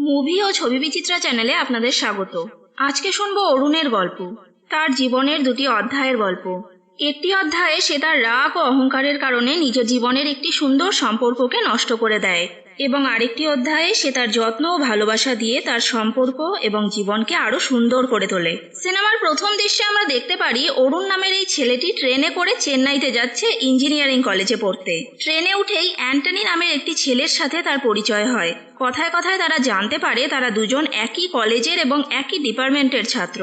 Movie ও ছবি বিচিত্রা চ্যানেলে আপনাদের স্বাগত। আজকে শুনবো অরুণের গল্প, তার জীবনের দুটি অধ্যায়ের গল্প। একটি অধ্যায়ে সে তার রাগ ও অহংকারের কারণে নিজের জীবনের একটি সুন্দর সম্পর্ককে নষ্ট করে দেয়, এবং আরেকটি অধ্যায়ে সে তার যত্ন ও ভালোবাসা দিয়ে তার সম্পর্ক এবং জীবনকে আরো সুন্দর করে তোলে। সিনেমার প্রথম দৃশ্যে আমরা দেখতে পারি অরুণ নামের এই ছেলেটি ট্রেনে করে চেন্নাইতে যাচ্ছে ইঞ্জিনিয়ারিং কলেজে পড়তে। ট্রেনে উঠেই অ্যান্টনি নামের একটি ছেলের সাথে তার পরিচয় হয়। কথায় কথায় তারা জানতে পারে তারা দুজন একই কলেজের এবং একই ডিপার্টমেন্টের ছাত্র,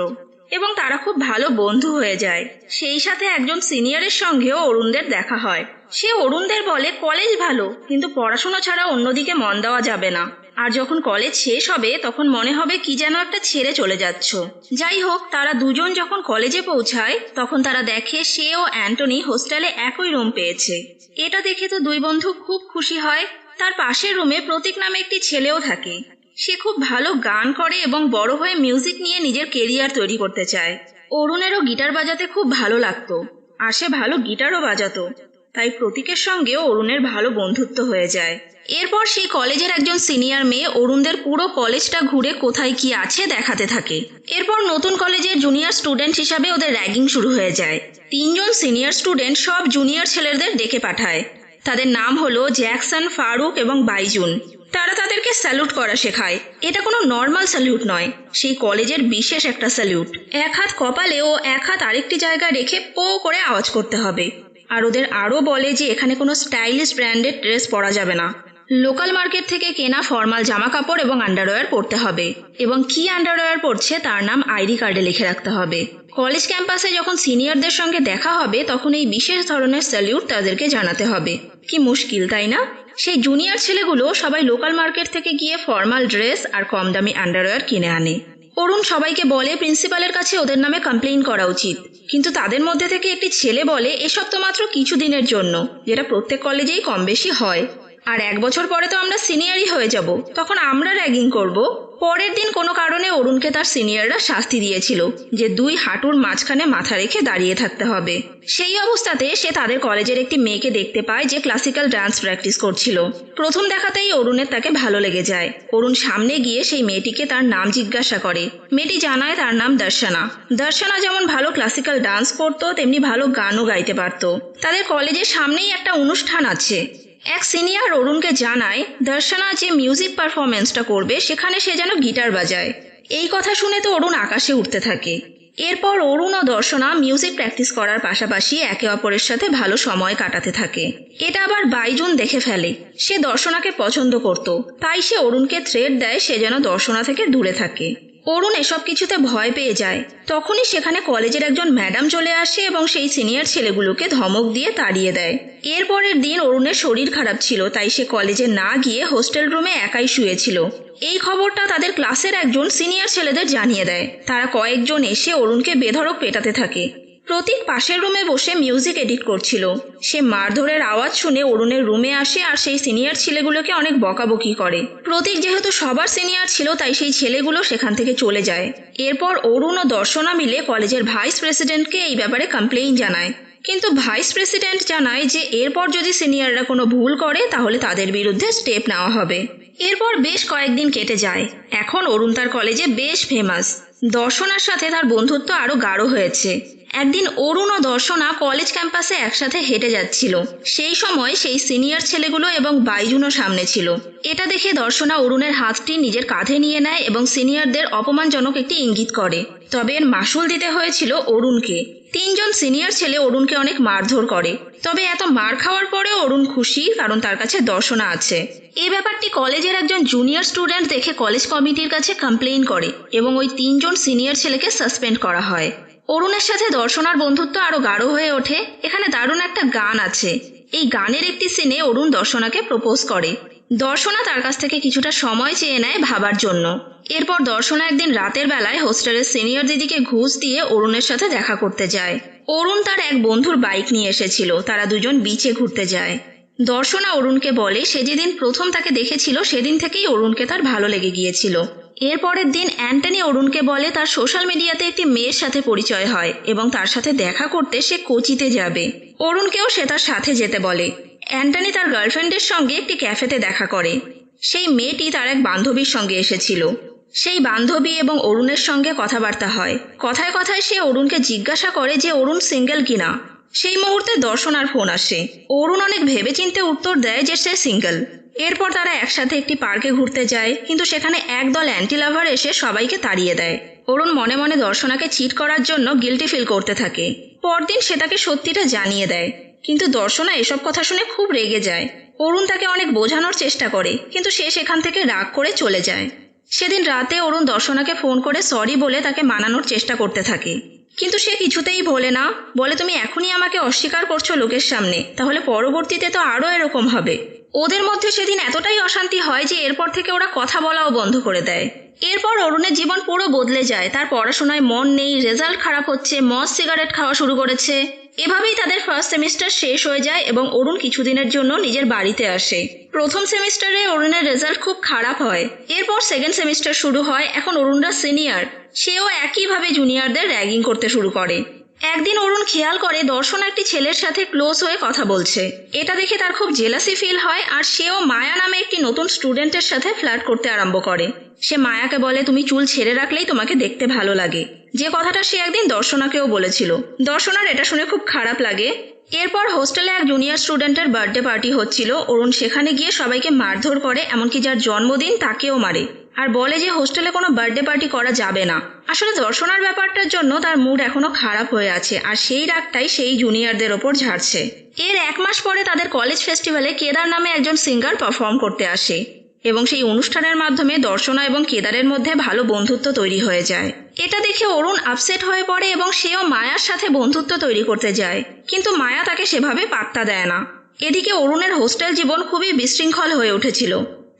এবং তারা খুব ভালো বন্ধু হয়ে যায়। সেই সাথে একজন সিনিয়রের সঙ্গেও অরুণদের দেখা হয়। সে অরুণদের বলে কলেজ ভালো, কিন্তু পড়াশোনা ছাড়া অন্যদিকে মন দেওয়া যাবে না, আর যখন কলেজ শেষ হবে তখন মনে হবে কি যেন একটা ছেড়ে চলে যাচ্ছ। যাই হোক, তারা দুজন যখন কলেজে পৌঁছায় তখন তারা দেখে সে ও অ্যান্টনি হোস্টেলে একই রুম পেয়েছে। এটা দেখে তো দুই বন্ধু খুব খুশি হয়। তার পাশের রুমে প্রতীক নামে একটি ছেলেও থাকে। সে খুব ভালো গান করে এবং বড় হয়ে মিউজিক নিয়ে নিজের কেরিয়ার তৈরি করতে চায়। অরুণেরও গিটার বাজাতে খুব ভালো লাগতো, আর সে ভালো গিটারও বাজাতো, তাই প্রতীকের সঙ্গেও অরুণের ভালো বন্ধুত্ব হয়ে যায়। এরপর সেই কলেজের একজন সিনিয়র মেয়ে অরুণদের পুরো কলেজটা ঘুরে কোথায় কি আছে দেখাতে থাকে। এরপর নতুন কলেজের জুনিয়র স্টুডেন্ট হিসাবে ওদের র্যাগিং শুরু হয়ে যায়। তিনজন সিনিয়র স্টুডেন্ট সব জুনিয়র ছেলেদের ডেকে পাঠায়। তাদের নাম হলো জ্যাকসন, ফারুক এবং বাইজুন। তারা তাদেরকে স্যালুট করা শেখায়। এটা কোনো নর্মাল স্যালুট নয়, সেই কলেজের বিশেষ একটা স্যালুট। এক হাত কপালে ও এক হাত আরেকটি জায়গায় রেখে পো করে আওয়াজ করতে হবে। আর ওদের আরও বলে যে এখানে কোনো স্টাইলিশ ব্র্যান্ডেড ড্রেস পরা যাবে না, লোকাল মার্কেট থেকে কেনা ফর্মাল জামা কাপড় এবং আন্ডারওয়্যার পরতে হবে, এবং কি আন্ডারওয়্যার পরছে তার নাম আইডি কার্ডে লিখে রাখতে হবে। কলেজ ক্যাম্পাসে যখন সিনিয়রদের সঙ্গে দেখা হবে তখন এই বিশেষ ধরনের স্যালুট তাদেরকে জানাতে হবে। কি মুশকিল, তাই না? সেই জুনিয়র ছেলেগুলো সবাই লোকাল মার্কেট থেকে গিয়ে ফর্মাল ড্রেস আর কম দামি আন্ডারওয়্যার কিনে আনে। অরুণ সবাইকে বলে প্রিন্সিপালের কাছে ওদের নামে কমপ্লেইন করা উচিত, কিন্তু তাদের মধ্যে থেকে একটি ছেলে বলে এসব তো মাত্র কিছু দিনের জন্য, যেটা প্রত্যেক কলেজেই কম বেশি হয়, আর 1 বছর পরে তো আমরা সিনিয়রই হয়ে যাব, তখন আমরা র্যাগিং করব। পরের দিন কোনো কারণে অরুণকে তার সিনিয়ররা শাস্তি দিয়েছিল যে 2 হাঁটুর মাঝখানে মাথা রেখে দাঁড়িয়ে থাকতে হবে। সেই অবস্থাতে সে তাদের কলেজের একটি মেয়েকে দেখতে পায় যে ক্লাসিক্যাল ডান্স প্র্যাকটিস করছিল। প্রথম দেখাতেই অরুণের তাকে ভালো লেগে যায়। অরুণ সামনে গিয়ে সেই মেয়েটিকে তার নাম জিজ্ঞাসা করে। মেয়েটি জানায় তার নাম দর্শনা। দর্শনা যেমন ভালো ক্লাসিক্যাল ডান্স করতো তেমনি ভালো গানও গাইতে পারত। তাদের কলেজের সামনেই একটা অনুষ্ঠান আছে। এক সিনিয়র অরুণকে জানায় দর্শনা যে মিউজিক পারফরমেন্সটা করবে সেখানে সে যেন গিটার বাজায়। এই কথা শুনে তো অরুণ আকাশে উঠতে থাকে। এরপর অরুণ ও দর্শনা মিউজিক প্র্যাকটিস করার পাশাপাশি একে অপরের সাথে ভালো সময় কাটাতে থাকে। এটা আবার বাইজুন দেখে ফেলে। সে দর্শনাকে পছন্দ করত, তাই সে অরুণকে থ্রেট দেয় সে যেন দর্শনা থেকে দূরে থাকে। অরুণ এসব কিছুতে ভয় পেয়ে যায়। তখনই সেখানে কলেজের একজন ম্যাডাম চলে আসে এবং সেই সিনিয়র ছেলেগুলোকে ধমক দিয়ে তাড়িয়ে দেয়। এরপরের দিন অরুণের শরীর খারাপ ছিল, তাই সে কলেজে না গিয়ে হোস্টেল রুমে একাই শুয়েছিল। এই খবরটা তাদের ক্লাসের একজন সিনিয়র ছেলেদের জানিয়ে দেয়। তারা কয়েকজন এসে অরুণকে বেধড়ক পেটাতে থাকে। প্রতীক পাশের রুমে বসে মিউজিক এডিট করছিল। সে মারধরের আওয়াজ শুনে অরুণের রুমে আসে আর সেই সিনিয়র ছেলেগুলোকে অনেক বকাবকি করে। প্রতীক যেহেতু সবার সিনিয়র ছিল তাই সেই ছেলেগুলো সেখান থেকে চলে যায়। এরপর অরুণ ও দর্শনা মিলে কলেজের ভাইস প্রেসিডেন্টকে এই ব্যাপারে কমপ্লেইন জানায়, কিন্তু ভাইস প্রেসিডেন্ট জানায় যে এরপর যদি সিনিয়ররা কোনো ভুল করে তাহলে তাদের বিরুদ্ধে স্টেপ নেওয়া হবে। এরপর বেশ কয়েকদিন কেটে যায়। এখন অরুণ তার কলেজে বেশ ফেমাস। দর্শনার সাথে তার বন্ধুত্ব আরো গাঢ় হয়েছে। একদিন অরুণ ও দর্শনা কলেজ ক্যাম্পাসে একসাথে হেঁটে যাচ্ছিল। সেই সময় সেই সিনিয়র ছেলেগুলো এবং বাইজুনও সামনে ছিল। এটা দেখে দর্শনা অরুণের হাতটি নিজের কাঁধে নিয়ে নেয় এবং সিনিয়রদের অপমানজনক একটি ইঙ্গিত করে। তবে এর মাসুল দিতে হয়েছিল অরুণকে। 3 জন সিনিয়র ছেলে অরুণকে অনেক মারধর করে। তবে এত মার খাওয়ার পরেও অরুণ খুশি, কারণ তার কাছে দর্শনা আছে। এই ব্যাপারটি কলেজের একজন জুনিয়র স্টুডেন্ট দেখে কলেজ কমিটির কাছে কমপ্লেইন করে এবং ওই 3 জন সিনিয়র ছেলেকে সাসপেন্ড করা হয়। অরুণের সাথে দর্শনার বন্ধুত্ব আরো গাঢ় হয়ে ওঠে। এখানে দারুণ একটা গান আছে। এই গানের একটি সিনে অরুণ দর্শনাকে প্রপোজ করে। দর্শনা তার কাছ থেকে কিছুটা সময় চেয়ে নেয় ভাবার জন্য। এরপর দর্শনা একদিন রাতের বেলায় হোস্টেলের সিনিয়র দিদিকে ঘুষ দিয়ে অরুণের সাথে দেখা করতে যায়। অরুণ তার এক বন্ধুর বাইক নিয়ে এসেছিল। তারা দুজন বিচে ঘুরতে যায়। দর্শনা অরুণকে বলে সে যেদিন প্রথম তাকে দেখেছিল সেদিন থেকেই অরুণকে তার ভালো লেগে গিয়েছিল। এরপরের দিন অ্যান্টনি অরুণকে বলে তার সোশ্যাল মিডিয়াতে একটি মেয়ের সাথে পরিচয় হয় এবং তার সাথে দেখা করতে সে কোচিতে যাবে। অরুণকেও সে তার সাথে যেতে বলে। অ্যান্টনি তার গার্লফ্রেন্ডের সঙ্গে একটি ক্যাফেতে দেখা করে। সেই মেয়েটি তার এক বান্ধবীর সঙ্গে এসেছিল। সেই বান্ধবী এবং অরুণের সঙ্গে কথাবার্তা হয়। কথায় কথায় সে অরুণকে জিজ্ঞাসা করে যে অরুণ সিঙ্গেল কিনা। সেই মুহূর্তে দর্শনার ফোন আসে। অরুণ অনেক ভেবেচিন্তে উত্তর দেয় যে সে সিঙ্গেল। এরপর তারা একসাথে একটি পার্কে ঘুরতে যায়, কিন্তু সেখানে একদল অ্যান্টি লাভার এসে সবাইকে তাড়িয়ে দেয়। অরুণ মনে মনে দর্শনাকে চিট করার জন্য গিল্টি ফিল করতে থাকে। পরদিন সে তাকে সত্যিটা জানিয়ে দেয়, কিন্তু দর্শনা এসব কথা শুনে খুব রেগে যায়। অরুণ তাকে অনেক বোঝানোর চেষ্টা করে, কিন্তু সে সেখান থেকে রাগ করে চলে যায়। সেদিন রাতে অরুণ দর্শনাকে ফোন করে সরি বলে তাকে মানানোর চেষ্টা করতে থাকে, কিন্তু সে কিছুতেই ভোলে না। বলে, তুমি এখনই আমাকে অস্বীকার করছো লোকের সামনে, তাহলে পরবর্তীতে তো আরও এরকম হবে। ওদের মধ্যে সেদিন এতটাই অশান্তি হয় যে এরপর থেকে ওরা কথা বলাও বন্ধ করে দেয়। এরপর অরুণের জীবন পুরো বদলে যায়। তার পড়াশোনায় মন নেই, রেজাল্ট খারাপ হচ্ছে, মদ সিগারেট খাওয়া শুরু করেছে। এভাবেই তাদের ফার্স্ট সেমিস্টার শেষ হয়ে যায় এবং অরুণ কিছুদিনের জন্য নিজের বাড়িতে আসে। প্রথম সেমিস্টারে অরুণের রেজাল্ট খুব খারাপ হয়। এরপর সেকেন্ড সেমিস্টার শুরু হয়। এখন অরুণরা সিনিয়র, সেও একইভাবে জুনিয়রদের র্যাগিং করতে শুরু করে। একদিন অরুণ খেয়াল করে দর্শনা একটি ছেলের সাথে ক্লোজ হয়ে কথা বলছে। এটা দেখে তার খুব জেলাসি ফিল হয়, আর সেও মায়া নামে একটি নতুন স্টুডেন্টের সাথে ফ্লার্ট করতে আরম্ভ করে। সে মায়াকে বলে, তুমি চুল ছেড়ে রাখলেই তোমাকে দেখতে ভালো লাগে, যে কথাটা সে একদিন দর্শনাকেও বলেছিল। দর্শনার এটা শুনে খুব খারাপ লাগে। এরপর হোস্টেলে এক জুনিয়র স্টুডেন্টের বার্থডে পার্টি হচ্ছিল। অরুণ সেখানে গিয়ে সবাইকে মারধর করে, এমনকি যার জন্মদিন তাকেও মারে, আর বলে যে হোস্টেলে কোনো বার্থডে পার্টি করা যাবে না। আসলে দর্শনার ব্যাপারটার জন্য তার মুড এখনো খারাপ হয়ে আছে, আর সেই রাগটাই সেই জুনিয়রদের ওপর ঝাড়ছে। এর 1 মাস পরে তাদের কলেজ ফেস্টিভ্যালে কেদার নামে একজন সিঙ্গার পারফর্ম করতে আসে, এবং সেই অনুষ্ঠানের মাধ্যমে দর্শনা এবং কেদারের মধ্যে ভালো বন্ধুত্ব তৈরি হয়ে যায়। এটা দেখে অরুণ আপসেট হয়ে পড়ে এবং সেও মায়ার সাথে বন্ধুত্ব তৈরি করতে যায়, কিন্তু মায়া তাকে সেভাবে পাত্তা দেয় না। এদিকে অরুণের হোস্টেল জীবন খুবই বিশৃঙ্খল হয়ে উঠেছিল।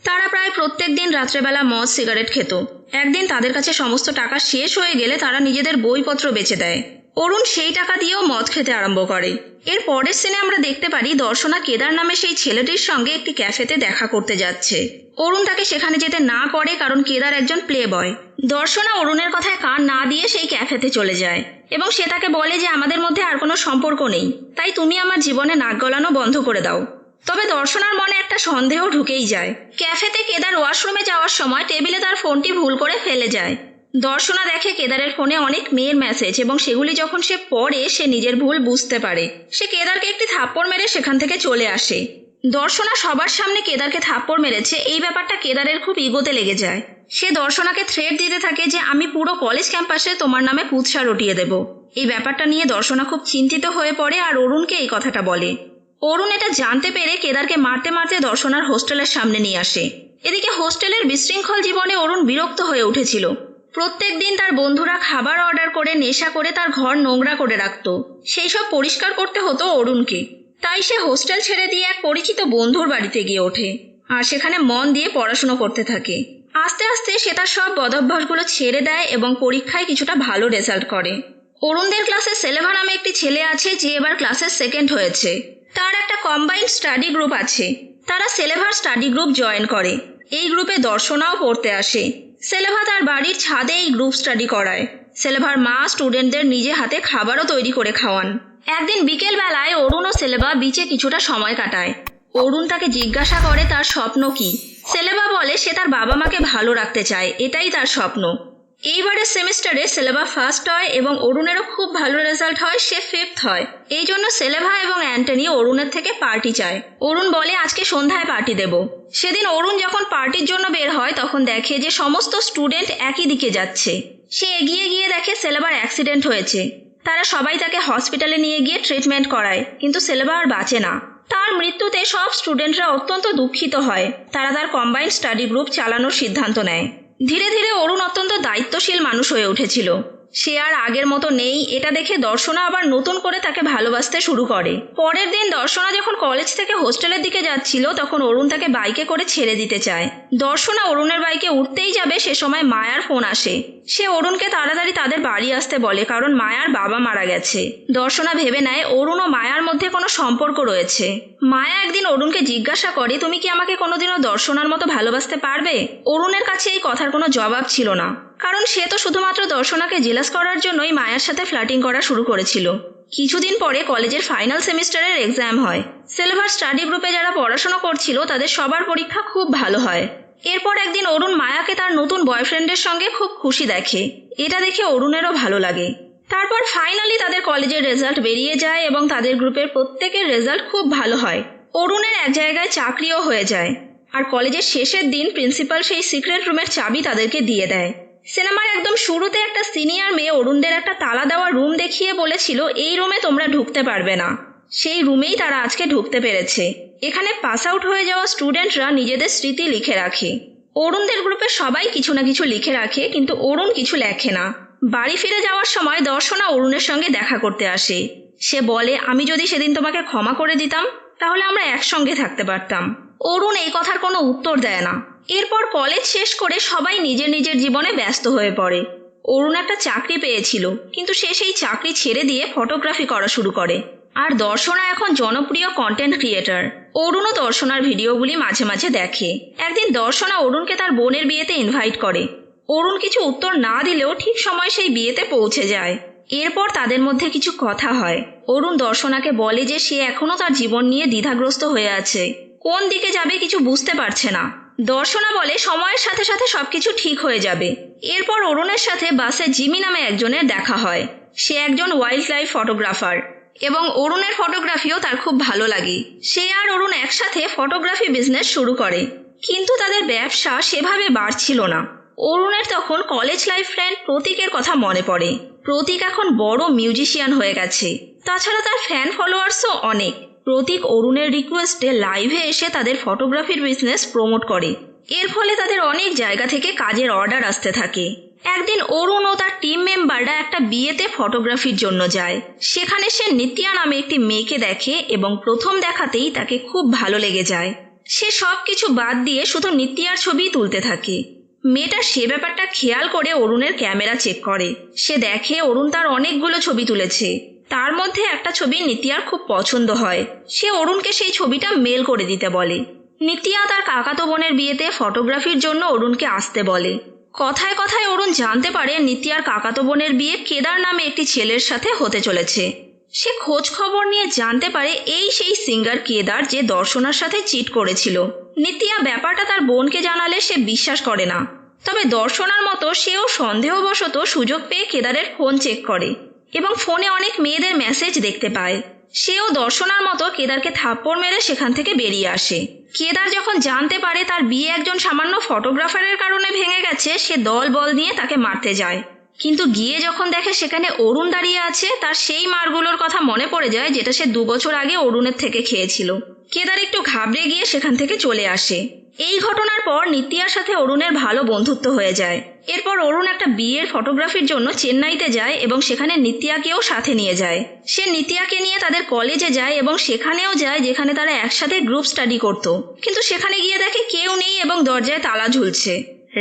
তারা প্রায় প্রত্যেক দিন রাত্রেবেলা মদ সিগারেট খেত। একদিন তাদের কাছে সমস্ত টাকা শেষ হয়ে গেলে তারা নিজেদের বইপত্র বেচে দেয়। অরুণ সেই টাকা দিয়েও মদ খেতে আরম্ভ করে। এর পরের সিনে আমরা দেখতে পারি দর্শনা কেদার নামে সেই ছেলেটির সঙ্গে একটি ক্যাফেতে দেখা করতে যাচ্ছে। অরুণ তাকে সেখানে যেতে না করে, কারণ কেদার একজন প্লে বয়। দর্শনা অরুণের কথায় কান না দিয়ে সেই ক্যাফেতে চলে যায় এবং সে তাকে বলে যে আমাদের মধ্যে আর কোনো সম্পর্ক নেই, তাই তুমি আমার জীবনে নাক গলানো বন্ধ করে দাও। তবে দর্শনার মনে একটা সন্দেহ ঢুকেই যায়। ক্যাফেতে কেদার ওয়াশরুমে যাওয়ার সময় টেবিলে তার ফোনটি ভুল করে ফেলে যায়। দর্শনা দেখে কেদারের ফোনে অনেক মেয়ের মেসেজ, এবং সেগুলি যখন সে পড়ে সে নিজের ভুল বুঝতে পারে। সে কেদারকে একটি থাপ্পড় মেরে সেখান থেকে চলে আসে। দর্শনা সবার সামনে কেদারকে থাপ্পড় মেরেছে, এই ব্যাপারটা কেদারের খুব ইগোতে লেগে যায়। সে দর্শনাকে থ্রেট দিতে থাকে যে আমি পুরো কলেজ ক্যাম্পাসে তোমার নামে কুৎসা রটিয়ে দেব। এই ব্যাপারটা নিয়ে দর্শনা খুব চিন্তিত হয়ে পড়ে আর অরুণকে এই কথাটা বলে। অরুণ এটা জানতে পেরে কেদারকে মারতে মারতে দর্শনার হোস্টেলের সামনে নিয়ে আসে। এদিকে হোস্টেলের বিশৃঙ্খল জীবনে অরুণ বিরক্ত হয়ে উঠেছিল। প্রত্যেক দিন তার বন্ধুরা খাবার অর্ডার করে নেশা করে তার ঘর নোংরা করে রাখত। সেই সব পরিষ্কার করতে হতো অরুণকে। তাই সে হোস্টেল ছেড়ে দিয়ে এক পরিচিত বন্ধুর বাড়িতে গিয়ে ওঠে, আর সেখানে মন দিয়ে পড়াশুনো করতে থাকে। আস্তে আস্তে সে তার সব বদভ্যাসগুলো ছেড়ে দেয় এবং পরীক্ষায় কিছুটা ভালো রেজাল্ট করে। অরুণদের ক্লাসে সেলেভা নামে একটি ছেলে আছে, যে এবার ক্লাসের সেকেন্ড হয়েছে। তার একটা কম্বাইন্ড স্টাডি গ্রুপ আছে। তারা সেলেভার স্টাডি গ্রুপ জয়েন করে। এই গ্রুপে দর্শনাও পড়তে আসে। সেলেভা তার বাড়ির ছাদে এই গ্রুপ স্টাডি করায়। সেলেভার মা স্টুডেন্টদের নিজে হাতে খাবারও তৈরি করে খাওয়ান। একদিন বিকেল বেলায় অরুণ ও সেলেভা বিচে কিছুটা সময় কাটায়। অরুণ তাকে জিজ্ঞাসা করে তার স্বপ্ন কি। সেলেভা বলে সে তার বাবা মাকে ভালো রাখতে চায়, এটাই তার স্বপ্ন। এইবারের সেমিস্টারে সেলেভা ফার্স্ট হয় এবং অরুণেরও খুব ভালো রেজাল্ট হয়, সে 5th হয়। এই জন্য সেলেভা এবং অ্যান্টনি অরুণের থেকে পার্টি চায়। অরুণ বলে আজকে সন্ধ্যায় পার্টি দেব। সেদিন অরুণ যখন পার্টির জন্য বের হয় তখন দেখে যে সমস্ত স্টুডেন্ট একই দিকে যাচ্ছে। সে এগিয়ে গিয়ে দেখে সেলেভার অ্যাক্সিডেন্ট হয়েছে। তারা সবাই তাকে হসপিটালে নিয়ে গিয়ে ট্রিটমেন্ট করায়, কিন্তু সেলেভা আর বাঁচে না। তার মৃত্যুতে সব স্টুডেন্টরা অত্যন্ত দুঃখিত হয়। তারা তার কম্বাইন্ড স্টাডি গ্রুপ চালানোর সিদ্ধান্ত নেয়। ধীরে ধীরে অরুণ অত্যন্ত দায়িত্বশীল মানুষ হয়ে উঠেছিল। সে আর আগের মতো নেই। এটা দেখে দর্শনা আবার নতুন করে তাকে ভালোবাসতে শুরু করে। পরের দিন দর্শনা যখন কলেজ থেকে হোস্টেলের দিকে যাচ্ছিল তখন অরুণ তাকে বাইকে করে ছেড়ে দিতে চায়। দর্শনা অরুণের বাইকে উঠতেই যাবে, সে সময় মায়ার ফোন আসে। সে অরুণকে তাড়াতাড়ি তাদের বাড়ি আসতে বলে, কারণ মায়ার বাবা মারা গেছে। দর্শনা ভেবে নেয় অরুণ ও মায়ার মধ্যে কোনো সম্পর্ক রয়েছে। মায়া একদিন অরুণকে জিজ্ঞাসা করে, তুমি কি আমাকে কোনোদিনও দর্শনার মতো ভালোবাসতে পারবে? অরুণের কাছে এই কথার কোনো জবাব ছিল না, কারণ সে তো শুধুমাত্র দর্শনাকে জেলাস করার জন্যই মায়ার সাথে ফ্লার্টিং করা শুরু করেছিল। কিছুদিন পরে কলেজের ফাইনাল সেমিস্টারের এক্সাম হয়। সিলভার স্টাডি গ্রুপে যারা পড়াশোনা করছিল তাদের সবার পরীক্ষা খুব ভালো হয়। এরপর একদিন অরুণ মায়াকে তার নতুন বয়ফ্রেন্ডের সঙ্গে খুব খুশি দেখে। এটা দেখে অরুণেরও ভালো লাগে। তারপর ফাইনালি তাদের কলেজের রেজাল্ট বেরিয়ে যায় এবং তাদের গ্রুপের প্রত্যেকের রেজাল্ট খুব ভালো হয়। অরুণের এক জায়গায় চাকরিও হয়ে যায়। আর কলেজের শেষের দিন প্রিন্সিপাল সেই সিক্রেট রুমের চাবি তাদেরকে দিয়ে দেয়। সিনেমার একদম শুরুতে একটা সিনিয়র মেয়ে অরুণদের একটা তালা দেওয়া রুম দেখিয়ে বলেছিল এই রুমে তোমরা ঢুকতে পারবে না। সেই রুমেই তারা আজকে ঢুকতে পেরেছে। এখানে পাস আউট হয়ে যাওয়া স্টুডেন্টরা নিজেদের স্মৃতি লিখে রাখে। অরুণদের গ্রুপে সবাই কিছু না কিছু লিখে রাখে, কিন্তু অরুণ কিছু লেখে না। বাড়ি ফিরে যাওয়ার সময় দর্শনা অরুণের সঙ্গে দেখা করতে আসে। সে বলে, আমি যদি সেদিন তোমাকে ক্ষমা করে দিতাম তাহলে আমরা একসঙ্গে থাকতে পারতাম। অরুণ এই কথার কোনো উত্তর দেয় না। এরপর কলেজ শেষ করে সবাই নিজের নিজের জীবনে ব্যস্ত হয়ে পড়ে। অরুণ একটা চাকরি পেয়েছিল, কিন্তু সে সেই চাকরি ছেড়ে দিয়ে ফটোগ্রাফি করা শুরু করে। আর দর্শনা এখন জনপ্রিয় কন্টেন্ট ক্রিয়েটর। অরুণও দর্শনার ভিডিওগুলি মাঝে মাঝে দেখে। একদিন দর্শনা অরুণকে তার বোনের বিয়েতে ইনভাইট করে। অরুণ কিছু উত্তর না দিলেও ঠিক সময় সেই বিয়েতে পৌঁছে যায়। এরপর তাদের মধ্যে কিছু কথা হয়। অরুণ দর্শনাকে বলে যে সে এখনো তার জীবন নিয়ে দ্বিধাগ্রস্ত হয়ে আছে, কোন দিকে যাবে কিছু বুঝতে পারছে না। দর্শনা বলে সময়ের সাথে সাথে সবকিছু ঠিক হয়ে যাবে। এরপর অরুণের সাথে বাসে জিমি নামে একজনের দেখা হয়। সে একজন ওয়াইল্ড লাইফ ফটোগ্রাফার এবং অরুণের ফটোগ্রাফিও তার খুব ভালো লাগে। সে আর অরুণ একসাথে ফটোগ্রাফি বিজনেস শুরু করে, কিন্তু তাদের ব্যবসা সেভাবে বাড়ছিল না। অরুণের তখন কলেজ লাইফ ফ্রেন্ড প্রতীকের কথা মনে পড়ে। প্রতীক এখন বড় মিউজিশিয়ান হয়ে গেছে। তাছাড়া তার ফ্যান ফলোয়ার্সও অনেক। প্রতীক অরুণের রিকোয়েস্টে লাইভে এসে তাদের ফটোগ্রাফির বিজনেস প্রমোট করে। এর ফলে তাদের অনেক জায়গা থেকে কাজের অর্ডার আসতে থাকে। একদিন অরুণ ও তার টিম মেম্বাররা একটা বিয়েতে ফটোগ্রাফির জন্য যায়। সেখানে সে নিত্যা নামে একটি মেয়েকে দেখে এবং প্রথম দেখাতেই তাকে খুব ভালো লেগে যায়। সে সব কিছু বাদ দিয়ে শুধু নিত্যার ছবি তুলতে থাকে। মেয়েটা সে ব্যাপারটা খেয়াল করে অরুণের ক্যামেরা চেক করে। সে দেখে অরুণ তার অনেকগুলো ছবি তুলেছে। তার মধ্যে একটা ছবি নিত্যার খুব পছন্দ হয়। সে অরুণকে সেই ছবিটা মেল করে দিতে বলে। নিত্যা তার কাকাতো বোনের বিয়েতে ফটোগ্রাফির জন্য অরুণকে আসতে বলে। কথায় কথায় অরুণ জানতে পারে নিত্যার কাকাতো বোনের বিয়ে কেদার নামে একটি ছেলের সাথে হতে চলেছে। সে খোঁজ খবর নিয়ে জানতে পারে এই সেই সিঙ্গার কেদার যে দর্শনার সাথে চিট করেছিল। নিত্যা ব্যাপারটা তার বোনকে জানালে সে বিশ্বাস করে না। তবে দর্শনার মতো সেও সন্দেহবশত সুযোগ পেয়ে কেদারের ফোন চেক করে এবং ফোনে অনেক মেয়েদের মেসেজ দেখতে পায়। সেও দর্শনার মতো কেদারকে থাপ্পড় মেরে সেখান থেকে বেরিয়ে আসে। কেদার যখন জানতে পারে তার বিয়ে একজন সামান্য ফটোগ্রাফারের কারণে ভেঙে গেছে, সে দল বল নিয়ে তাকে মারতে যায়। কিন্তু গিয়ে যখন দেখে সেখানে অরুণ দাঁড়িয়ে আছে, তার সেই মারগুলোর কথা মনে পড়ে যায় যেটা সে 2 বছর আগে অরুণের থেকে খেয়েছিল। কেদার একটু ঘাবড়ে গিয়ে সেখান থেকে চলে আসে। এই ঘটনার পর নিত্যার সাথে অরুণের ভালো বন্ধুত্ব হয়ে যায়। এরপর অরুণ একটা বিয়ের ফটোগ্রাফির জন্য চেন্নাইতে যায় এবং সেখানে নিত্যাকেও সাথে নিয়ে যায়। সে নিত্যাকে নিয়ে তাদের কলেজে যায় এবং সেখানেও যায় যেখানে তারা একসাথে গ্রুপ স্টাডি করত। কিন্তু সেখানে গিয়ে দেখে কেউ নেই এবং দরজায় তালা ঝুলছে।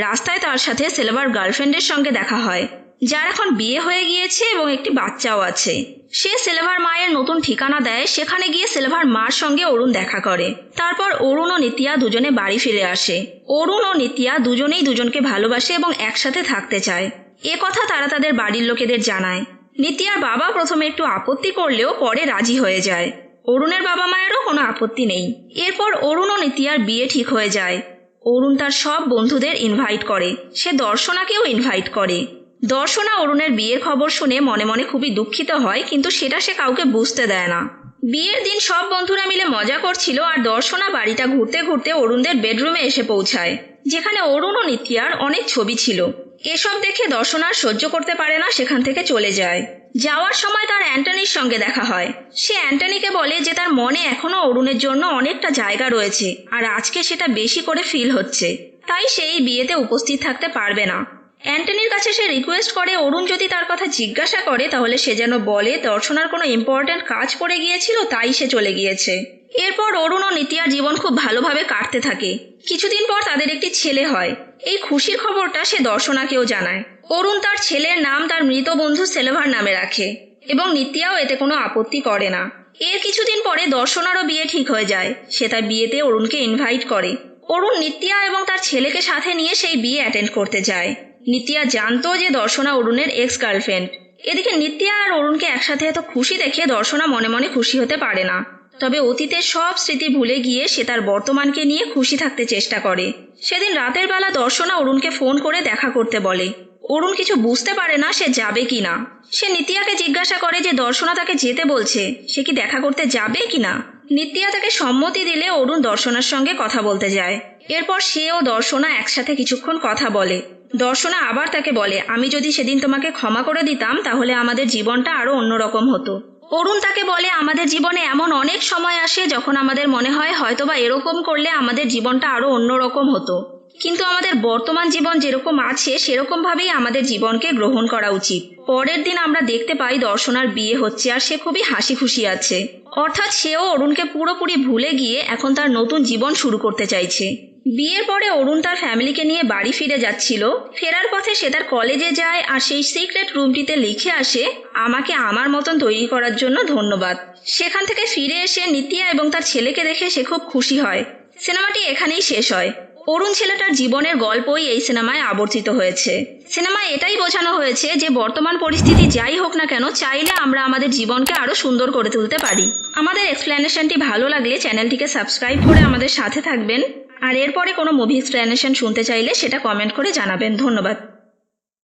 রাস্তায় তার সাথে সিলভার গার্লফ্রেন্ডের সঙ্গে দেখা হয়, যার এখন বিয়ে হয়ে গিয়েছে এবং একটি বাচ্চাও আছে। সে সিলভার মায়ের নতুন ঠিকানা দেয়। সেখানে গিয়ে সিলভার মার সঙ্গে অরুণ দেখা করে। তারপর অরুণ ও নিত্যা দুজনে বাড়ি ফিরে আসে। অরুণ ও নিত্যা দুজনেই দুজনকে ভালোবাসে এবং একসাথে থাকতে চায়। এ কথা তারা তাদের বাড়ির লোকেদের জানায়। নিত্যার বাবা প্রথমে একটু আপত্তি করলেও পরে রাজি হয়ে যায়। অরুণের বাবা মায়েরও কোনো আপত্তি নেই। এরপর অরুণ ও নিত্যার বিয়ে ঠিক হয়ে যায়। অরুণ তার সব বন্ধুদের ইনভাইট করে। সে দর্শনাকেও ইনভাইট করে। দর্শনা অরুণের বিয়ের খবর শুনে মনে মনে খুবই দুঃখিত হয়, কিন্তু সেটা সে কাউকে বুঝতে দেয় না। বিয়ের দিন সব বন্ধুরা মিলে মজা করছিল আর দর্শনা বাড়িটা ঘুরতে ঘুরতে অরুণদের বেডরুমে এসে পৌঁছায়, যেখানে অরুণ ও নিত্যার অনেক ছবি ছিল। এসব দেখে দর্শনা সহ্য করতে পারে না, সেখান থেকে চলে যায়। যাওয়ার সময় তার অ্যান্টনির সঙ্গে দেখা হয়। সে অ্যান্টনিকে বলে যে তার মনে এখনো অরুণের জন্য অনেকটা জায়গা রয়েছে আর আজকে সেটা বেশি করে ফিল হচ্ছে, তাই সে এই বিয়েতে উপস্থিত থাকতে পারবে না। অ্যান্টনির কাছে সে রিকোয়েস্ট করে অরুণ যদি তার কথা জিজ্ঞাসা করে তাহলে সে যেন বলে দর্শনার কোনো ইম্পর্ট্যান্ট কাজ পড়ে গিয়েছিল, তাই সে চলে গিয়েছে। এরপর অরুণ ও নিত্যার জীবন খুব ভালোভাবে কাটতে থাকে। কিছুদিন পর তাদের একটি ছেলে হয়। এই খুশির খবরটা সে দর্শনাকেও জানায়। অরুণ তার ছেলের নাম তার মৃত বন্ধু সিলভার নামে রাখে এবং নিত্যাও এতে কোনো আপত্তি করে না। এর কিছুদিন পরে দর্শনারও বিয়ে ঠিক হয়ে যায়। সে তার বিয়েতে অরুণকে ইনভাইট করে। অরুণ নিত্যা এবং তার ছেলেকে সাথে নিয়ে সেই বিয়ে অ্যাটেন্ড করতে যায়। নিত্যা জানতো যে দর্শনা অরুণের এক্স গার্লফ্রেন্ড এদিকে নিত্যা আর অরুণকে একসাথে এত খুশি দেখে দর্শনা মনে মনে খুশি হতে পারে না। তবে অতীতের সব স্মৃতি ভুলে গিয়ে সে তার বর্তমানকে নিয়ে খুশি থাকতে চেষ্টা করে। সেদিন রাতের বেলা দর্শনা অরুণকে ফোন করে দেখা করতে বলে। অরুণ কিছু বুঝতে পারে না সে যাবে কি না। সে নিত্যাকে জিজ্ঞাসা করে যে দর্শনা তাকে যেতে বলছে, সে কি দেখা করতে যাবে কি না। নিত্যা তাকে সম্মতি দিলে অরুণ দর্শনার সঙ্গে কথা বলতে যায়। এরপর সে ও দর্শনা একসাথে কিছুক্ষণ কথা বলে। দর্শনা আবার তাকে বলে, আমি যদি সেদিন তোমাকে ক্ষমা করে দিতাম তাহলে আমাদের জীবনটা আরো অন্যরকম হতো। অরুণ তাকে বলে, আমাদের জীবনে এমন অনেক সময় আসে যখন আমাদের মনে হয় হয়তোবা এরকম করলে আমাদের জীবনটা আরো অন্যরকম হতো, কিন্তু আমাদের বর্তমান জীবন যেরকম আছে সেরকম ভাবেই আমাদের জীবনকে গ্রহণ করা উচিত। পরের দিন আমরা দেখতে পাই দর্শনার বিয়ে হচ্ছে আর সে খুবই হাসি খুশি আছে। অর্থাৎ সেও অরুণকে পুরোপুরি ভুলে গিয়ে এখন তার নতুন জীবন শুরু করতে চাইছে। বিয়ের পরে অরুণ তার ফ্যামিলিকে নিয়ে বাড়ি ফিরে যাচ্ছিল। ফেরার পথে সে তার কলেজে যায় আর সেই সিক্রেট রুমটিতে লিখে আসে, আমাকে আমার মতন তৈরি করার জন্য ধন্যবাদ। সেখান থেকে ফিরে এসে নিত্যা এবং তার ছেলেকে দেখে সে খুব খুশি হয়। সিনেমাটি এখানেই শেষ হয়। অরুণ ছেলেটার জীবনের গল্পই এই সিনেমায় আবর্তিত হয়েছে। সিনেমায় এটাই বোঝানো হয়েছে যে বর্তমান পরিস্থিতি যাই হোক না কেন, চাইলে আমরা আমাদের জীবনকে আরো সুন্দর করে তুলতে পারি। আমাদের এক্সপ্লেনেশনটি ভালো লাগলে চ্যানেলটিকে সাবস্ক্রাইব করে আমাদের সাথে থাকবেন। আর এরপরে কোনো মুভি এক্সপ্লেনেশন শুনতে চাইলে সেটা কমেন্ট করে জানাবেন। ধন্যবাদ।